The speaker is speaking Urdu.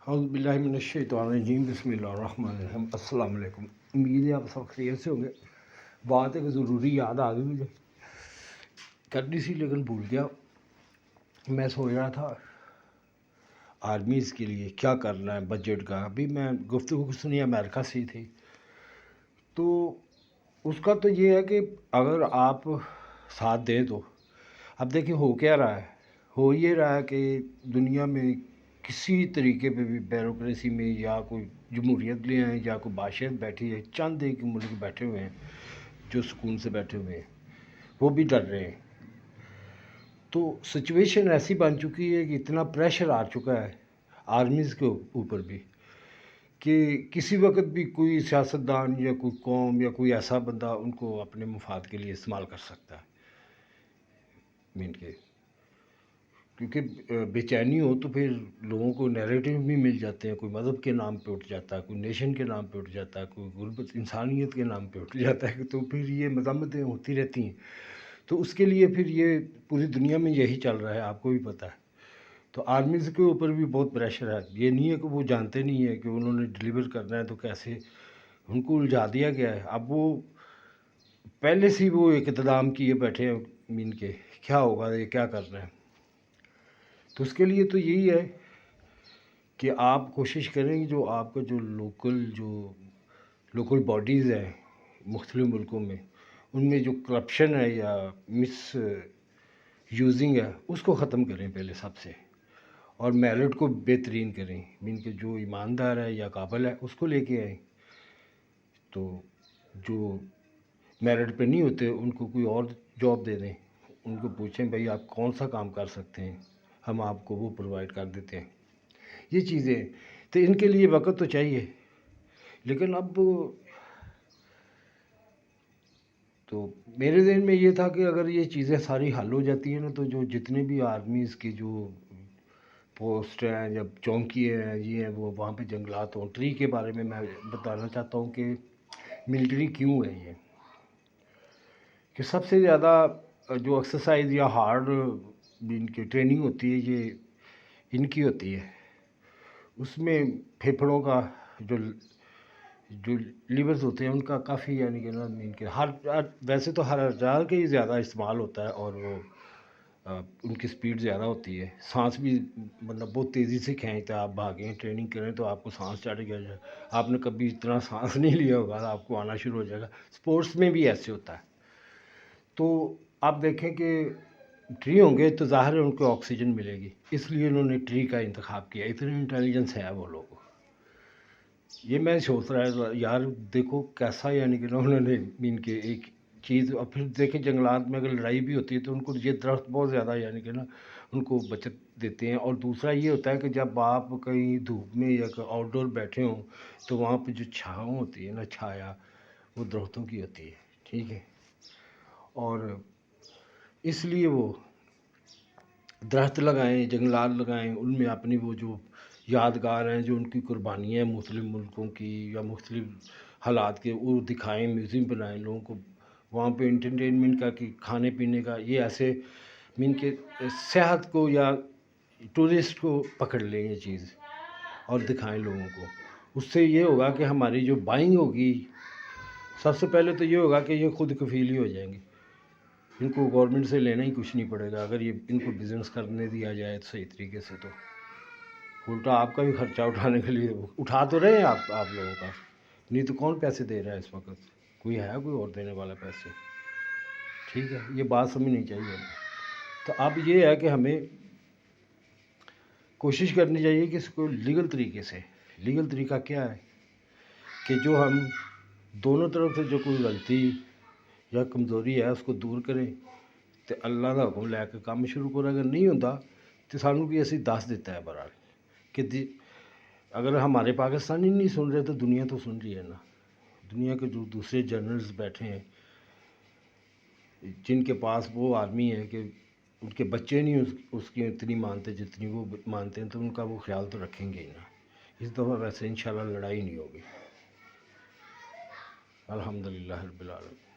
اعوذ باللہ من الشیطان الرجیم بسم اللہ الرحمن الرحیم السلام علیکم۔ امید ہے آپ سب خیریت سے ہوں گے۔ بات ایک ضروری یاد آ گئی مجھے کرنی سی لیکن بھول گیا۔ میں سوچ رہا تھا آرمیز کے لیے کیا کرنا ہے بجٹ کا۔ ابھی میں گفتگو سنی امریکہ سے تھی تو اس کا تو یہ ہے کہ اگر آپ ساتھ دیں تو اب دیکھیں ہو کیا رہا ہے۔ ہو یہ رہا ہے کہ دنیا میں کسی طریقے پہ بھی بیوروکریسی میں یا کوئی جمہوریت لے آئیں یا کوئی بادشاہت بیٹھی ہے، چند ایک ملک بیٹھے ہوئے ہیں جو سکون سے بیٹھے ہوئے ہیں، وہ بھی ڈر رہے ہیں۔ تو سچویشن ایسی بن چکی ہے کہ اتنا پریشر آ چکا ہے آرمیز کے اوپر بھی کہ کسی وقت بھی کوئی سیاستدان یا کوئی قوم یا کوئی ایسا بندہ ان کو اپنے مفاد کے لیے استعمال کر سکتا ہے۔ مین کے کیونکہ بے چینی ہو تو پھر لوگوں کو نیریٹو بھی مل جاتے ہیں، کوئی مذہب کے نام پہ اٹھ جاتا ہے، کوئی نیشن کے نام پہ اٹھ جاتا ہے، کوئی غربت انسانیت کے نام پہ اٹھ جاتا ہے، تو پھر یہ مذمتیں ہوتی رہتی ہیں۔ تو اس کے لیے پھر یہ پوری دنیا میں یہی چل رہا ہے، آپ کو بھی پتہ ہے۔ تو آرمیز کے اوپر بھی بہت پریشر ہے۔ یہ نہیں ہے کہ وہ جانتے نہیں ہیں کہ انہوں نے ڈلیور کرنا ہے تو کیسے ان کو الجھا دیا گیا ہے۔ اب وہ پہلے سے وہ ایک اقتدام کیے بیٹھے ہیں مین کے کیا ہوگا، یہ کیا کرنا ہے۔ تو اس کے لیے تو یہی ہے کہ آپ کوشش کریں جو آپ کا جو لوکل باڈیز ہیں مختلف ملکوں میں، ان میں جو کرپشن ہے یا مس یوزنگ ہے اس کو ختم کریں پہلے سب سے، اور میرٹ کو بہترین کریں۔ مین کہ جو ایماندار ہے یا قابل ہے اس کو لے کے آئیں، تو جو میرٹ پہ نہیں ہوتے ان کو کوئی اور جاب دے دیں، ان کو پوچھیں بھائی آپ کون سا کام کر سکتے ہیں، ہم آپ کو وہ پرووائڈ کر دیتے ہیں۔ یہ چیزیں تو ان کے لیے وقت تو چاہیے، لیکن اب تو میرے ذہن میں یہ تھا کہ اگر یہ چیزیں ساری حل ہو جاتی ہیں نا تو جو جتنے بھی آرمیز کی جو پوسٹ ہیں یا چونکی ہیں یہ ہیں وہ وہاں پہ جنگلات ہوں۔ ٹری کے بارے میں بتانا چاہتا ہوں کہ ملٹری کیوں ہے یہ، کہ سب سے زیادہ جو ایکسرسائز یا ہارڈ ان کی ٹریننگ ہوتی ہے یہ ان کی ہوتی ہے۔ اس میں پھیپھڑوں کا جو لیورز ہوتے ہیں ان کا کافی یعنی کہ نا ان کے ویسے تو ہر ہزار کے ہی زیادہ استعمال ہوتا ہے، اور وہ ان کی سپیڈ زیادہ ہوتی ہے۔ سانس بھی مطلب بہت تیزی سے کھینچتا ہے۔ آپ بھاگیں ٹریننگ کریں تو آپ کو سانس چڑھ گیا، آپ نے کبھی اتنا سانس نہیں لیا ہوگا، آپ کو آنا شروع ہو جائے گا۔ سپورٹس میں بھی ایسے ہوتا ہے۔ تو آپ دیکھیں کہ ٹری ہوں گے تو ظاہر ہے ان کو آکسیجن ملے گی، اس لیے انہوں نے ٹری کا انتخاب کیا۔ اتنی انٹیلیجنس ہے وہ لوگ۔ یہ میں سوچ رہا تھا یار دیکھو کیسا یعنی کہ انہوں نے ان کے ایک چیز، اور پھر دیکھیں جنگلات میں اگر لڑائی بھی ہوتی ہے تو ان کو یہ درخت بہت زیادہ یعنی کہ نا ان کو بچت دیتے ہیں۔ اور دوسرا یہ ہوتا ہے کہ جب آپ کہیں دھوپ میں یا آؤٹ ڈور بیٹھے ہوں تو وہاں پہ جو چھاؤں ہوتی ہے نا، چھایا وہ درختوں کی ہوتی ہے، ٹھیک ہے۔ اور اس لیے وہ درخت لگائیں، جنگلات لگائیں، ان میں اپنی وہ جو یادگار ہیں جو ان کی قربانیاں ہیں مختلف ملکوں کی یا مختلف حالات کے، وہ دکھائیں، میوزیم بنائیں لوگوں کو وہاں پہ انٹرٹینمنٹ کا، کہ کھانے پینے کا۔ یہ ایسے مین کے صحت کو یا ٹورسٹ کو پکڑ لیں یہ چیز اور دکھائیں لوگوں کو۔ اس سے یہ ہوگا کہ ہماری جو بائنگ ہوگی، سب سے پہلے تو یہ ہوگا کہ یہ خود کفیل ہی ہو جائیں گے۔ ان کو گورنمنٹ سے لینا ہی کچھ نہیں پڑے گا اگر یہ ان کو بزنس کرنے دیا جائے صحیح طریقے سے۔ تو الٹا آپ کا بھی خرچہ اٹھانے کے لیے اٹھا تو رہے ہیں آپ لوگوں کا، نہیں تو کون پیسے دے رہا ہے اس وقت؟ کوئی ہے کوئی اور دینے والا پیسے؟ ٹھیک ہے، یہ بات سمجھنی چاہیے ہمیں۔ تو اب یہ ہے کہ ہمیں کوشش کرنی چاہیے کہ اس کو لیگل طریقے سے، لیگل طریقہ کیا ہے کہ جو ہم دونوں طرف سے جو کوئی غلطی یا کمزوری ہے اس کو دور کریں تو اللہ کا حکم لے کے کام شروع کرو۔ اگر نہیں ہوتا تو سانوں بھی ایسی دس دیتا ہے برحال کہ اگر ہمارے پاکستانی نہیں سن رہے تو دنیا تو سن رہی ہے نا۔ دنیا کے جو دوسرے جنرلز بیٹھے ہیں جن کے پاس وہ آرمی ہے کہ ان کے بچے نہیں اس کی اتنی مانتے جتنی وہ مانتے ہیں، تو ان کا وہ خیال تو رکھیں گے ہی نا۔ اس دفعہ ویسے انشاءاللہ لڑائی نہیں ہوگی، الحمدللہ رب العالمین۔